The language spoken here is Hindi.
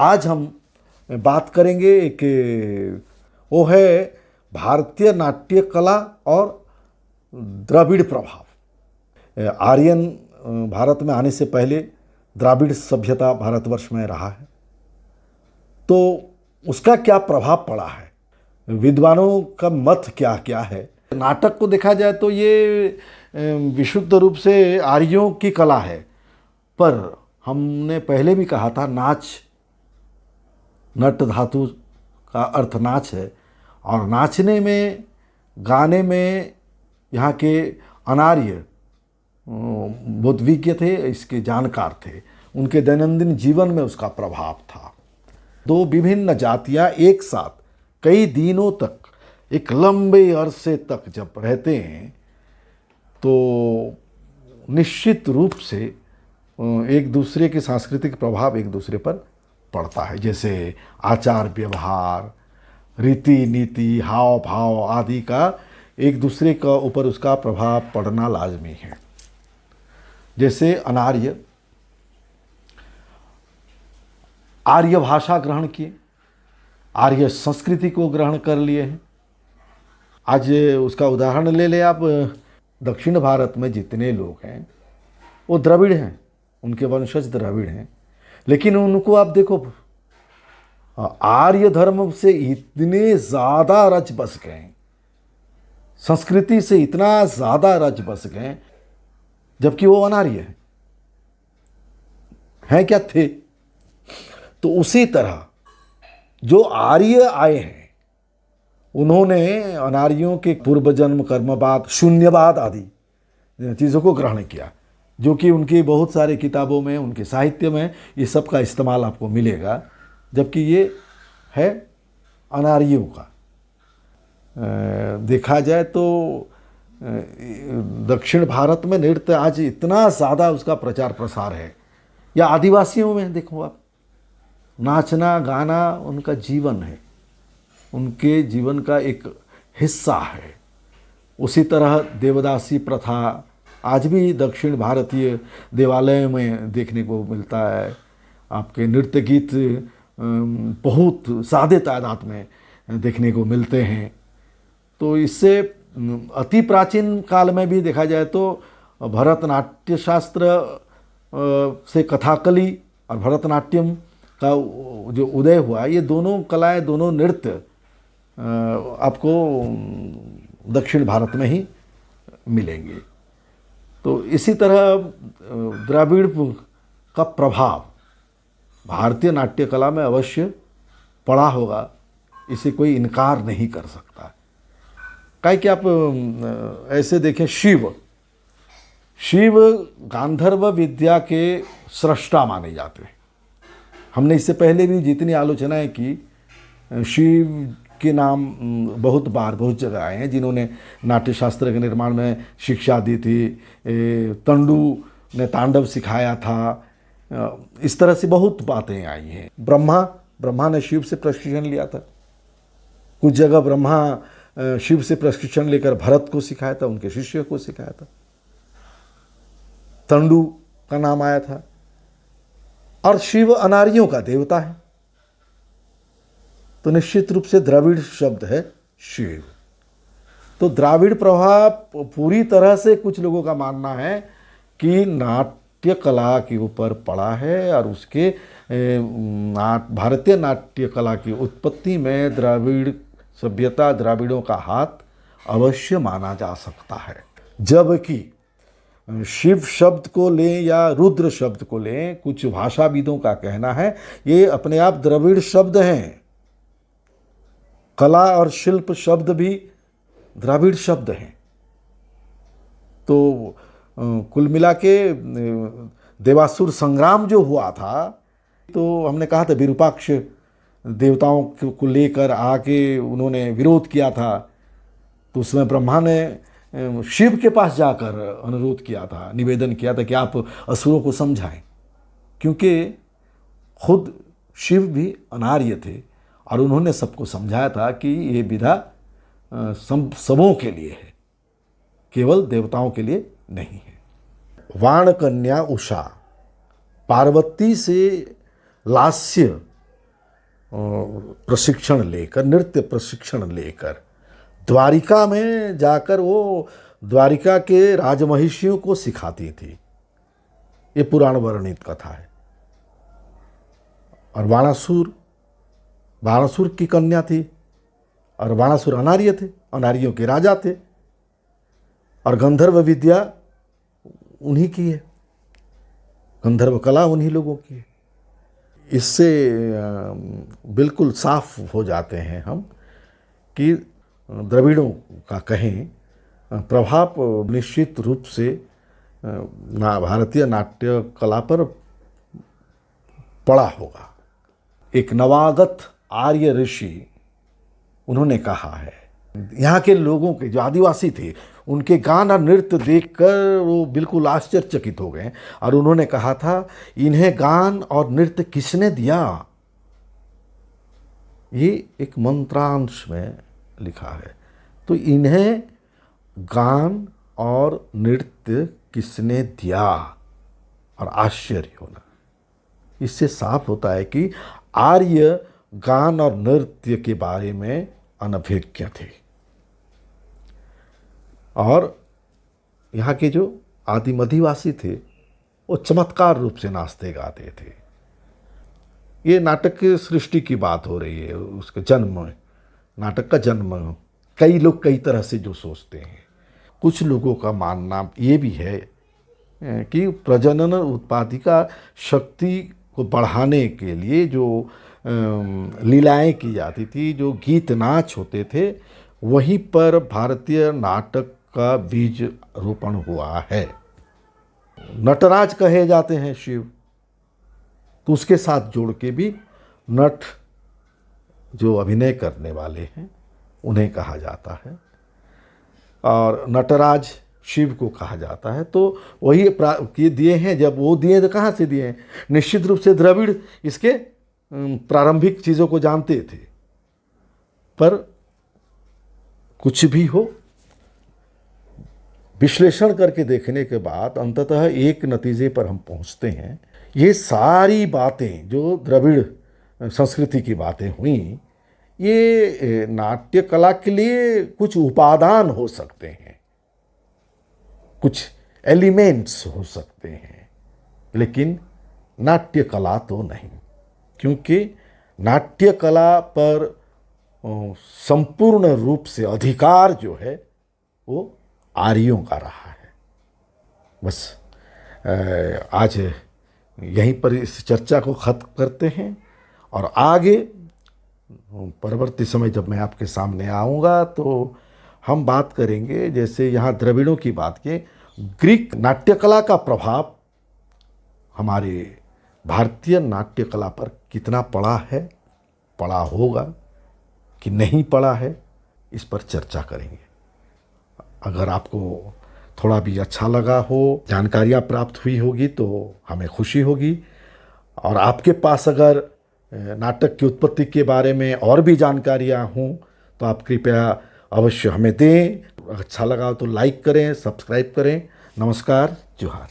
आज हम बात करेंगे कि वो है भारतीय नाट्य कला और द्रविड़ प्रभाव। आर्यन भारत में आने से पहले द्राविड़ सभ्यता भारतवर्ष में रहा है, तो उसका क्या प्रभाव पड़ा है, विद्वानों का मत क्या क्या है। नाटक को देखा जाए तो ये विशुद्ध रूप से आर्यों की कला है, पर हमने पहले भी कहा था नाच, नट धातु का अर्थ नाच है, और नाचने में, गाने में यहाँ के अनार्य बहुत विज्ञ थे, इसके जानकार थे, उनके दैनंदिन जीवन में उसका प्रभाव था। दो विभिन्न जातियाँ एक साथ कई दिनों तक, एक लंबे अरसे तक जब रहते हैं, तो निश्चित रूप से एक दूसरे के सांस्कृतिक प्रभाव एक दूसरे पर पड़ता है। जैसे आचार व्यवहार, रीति नीति, हाव भाव आदि का एक दूसरे का ऊपर उसका प्रभाव पड़ना लाजमी है। जैसे अनार्य आर्य भाषा ग्रहण किए, आर्य संस्कृति को ग्रहण कर लिए हैं। आज उसका उदाहरण ले ले आप, दक्षिण भारत में जितने लोग हैं वो द्रविड़ हैं, उनके वंशज द्रविड़ हैं, लेकिन उनको आप देखो आर्य धर्म से इतने ज़्यादा रच बस गए, संस्कृति से इतना ज़्यादा रच बस गए, जबकि वो अनार्य हैं क्या थे। तो उसी तरह जो आर्य आए हैं, उन्होंने अनार्यों के पूर्व जन्म कर्मवाद, शून्यवाद आदि चीज़ों को ग्रहण किया, जो कि उनकी बहुत सारी किताबों में, उनके साहित्य में ये सब का इस्तेमाल आपको मिलेगा, जबकि ये है अनार्यों का। देखा जाए तो दक्षिण भारत में नृत्य आज इतना ज़्यादा उसका प्रचार प्रसार है, या आदिवासियों में देखो आप, नाचना गाना उनका जीवन है, उनके जीवन का एक हिस्सा है। उसी तरह देवदासी प्रथा आज भी दक्षिण भारतीय देवालयों में देखने को मिलता है। आपके नृत्य गीत बहुत सादे तादाद में देखने को मिलते हैं। तो इससे अति प्राचीन काल में भी देखा जाए तो भरतनाट्य शास्त्र से कथाकली और भरतनाट्यम का जो उदय हुआ, ये दोनों कलाएं, दोनों नृत्य आपको दक्षिण भारत में ही मिलेंगे। तो इसी तरह द्रविड़ का प्रभाव भारतीय नाट्य कला में अवश्य पड़ा होगा, इसे कोई इनकार नहीं कर सकता। काहे कि आप ऐसे देखें, शिव गांधर्व विद्या के सृष्टा माने जाते हैं। हमने इससे पहले भी जितनी आलोचनाएं की, शिव के नाम बहुत बार बहुत जगह आए हैं, जिन्होंने नाट्यशास्त्र के निर्माण में शिक्षा दी थी। तंडु ने तांडव सिखाया था, इस तरह से बहुत बातें आई हैं। ब्रह्मा ने शिव से प्रशिक्षण लिया था। कुछ जगह ब्रह्मा शिव से प्रशिक्षण लेकर भरत को सिखाया था, उनके शिष्य को सिखाया था। तंडु का नाम आया था। और शिव अनार्यों का देवता है, तो निश्चित रूप से द्रविड़ शब्द है शिव। तो द्राविड़ प्रभाव पूरी तरह से कुछ लोगों का मानना है कि नाट्य कला के ऊपर पड़ा है, और उसके भारतीय नाट्य कला की उत्पत्ति में द्राविड़ सभ्यता, द्राविड़ों का हाथ अवश्य माना जा सकता है। जबकि शिव शब्द को लें या रुद्र शब्द को लें, कुछ भाषाविदों का कहना है ये अपने आप द्रविड़ शब्द हैं। कला और शिल्प शब्द भी द्रविड़ शब्द हैं। तो कुल मिला के देवासुर संग्राम जो हुआ था, तो हमने कहा था विरूपाक्ष देवताओं को लेकर आके उन्होंने विरोध किया था। तो उसमें ब्रह्मा ने शिव के पास जाकर अनुरोध किया था, निवेदन किया था कि आप असुरों को समझाएं, क्योंकि खुद शिव भी अनार्य थे, और उन्होंने सबको समझाया था कि ये विधा सबों के लिए है, केवल देवताओं के लिए नहीं है। वाण कन्या उषा पार्वती से लास्य प्रशिक्षण लेकर, नृत्य प्रशिक्षण लेकर द्वारिका में जाकर वो द्वारिका के राजमहिषियों को सिखाती थी। ये पुराण वर्णित कथा है। और बाणासुर की कन्या थी, और बाणासुर अनार्य थे, अनार्यों के राजा थे, और गंधर्व विद्या उन्हीं की है, गंधर्व कला उन्हीं लोगों की है। इससे बिल्कुल साफ हो जाते हैं हम कि द्रविड़ों का कहें प्रभाव निश्चित रूप से भारतीय नाट्य कला पर पड़ा होगा। एक नवागत आर्य ऋषि उन्होंने कहा है, यहाँ के लोगों के जो आदिवासी थे उनके गान और नृत्य देखकर वो बिल्कुल आश्चर्यचकित हो गए, और उन्होंने कहा था, इन्हें गान और नृत्य किसने दिया? ये एक मंत्रांश में लिखा है। तो इन्हें गान और नृत्य किसने दिया? और आश्चर्य होना, इससे साफ होता है कि आर्य गान और नृत्य के बारे में अनभिज्ञ थे, और यहाँ के जो आदिम अधिवासी थे वो चमत्कार रूप से नाचते गाते थे। ये नाटक की सृष्टि की बात हो रही है, उसका जन्म, नाटक का जन्म। कई लोग कई तरह से जो सोचते हैं, कुछ लोगों का मानना ये भी है कि प्रजनन उत्पादिका शक्ति को बढ़ाने के लिए जो लीलाएं की जाती थी, जो गीत नाच होते थे, वहीं पर भारतीय नाटक का बीज रोपण हुआ है। नटराज कहे जाते हैं शिव, तो उसके साथ जोड़ के भी नट जो अभिनय करने वाले हैं उन्हें कहा जाता है, और नटराज शिव को कहा जाता है। तो वही ये दिए हैं। जब वो दिए तो कहाँ से दिए हैं? निश्चित रूप से द्रविड़ इसके प्रारंभिक चीज़ों को जानते थे, पर कुछ भी हो, विश्लेषण करके देखने के बाद अंततः एक नतीजे पर हम पहुंचते हैं। ये सारी बातें जो द्रविड़ संस्कृति की बातें हुई, ये नाट्य कला के लिए कुछ उपादान हो सकते हैं, कुछ एलिमेंट्स हो सकते हैं, लेकिन नाट्य कला तो नहीं, क्योंकि नाट्य कला पर संपूर्ण रूप से अधिकार जो है वो आर्यों का रहा है। बस आज यहीं पर इस चर्चा को ख़त्म करते हैं, और आगे परवर्ती समय जब मैं आपके सामने आऊँगा तो हम बात करेंगे, जैसे यहाँ द्रविड़ों की बात की, ग्रीक नाट्य कला का प्रभाव हमारे भारतीय नाट्य कला पर कितना पड़ा है, पड़ा होगा कि नहीं पड़ा है, इस पर चर्चा करेंगे। अगर आपको थोड़ा भी अच्छा लगा हो, जानकारियाँ प्राप्त हुई होगी, तो हमें खुशी होगी। और आपके पास अगर नाटक की उत्पत्ति के बारे में और भी जानकारियाँ हों तो आप कृपया अवश्य हमें दें। अच्छा लगा तो लाइक करें, सब्सक्राइब करें। नमस्कार, जोहार।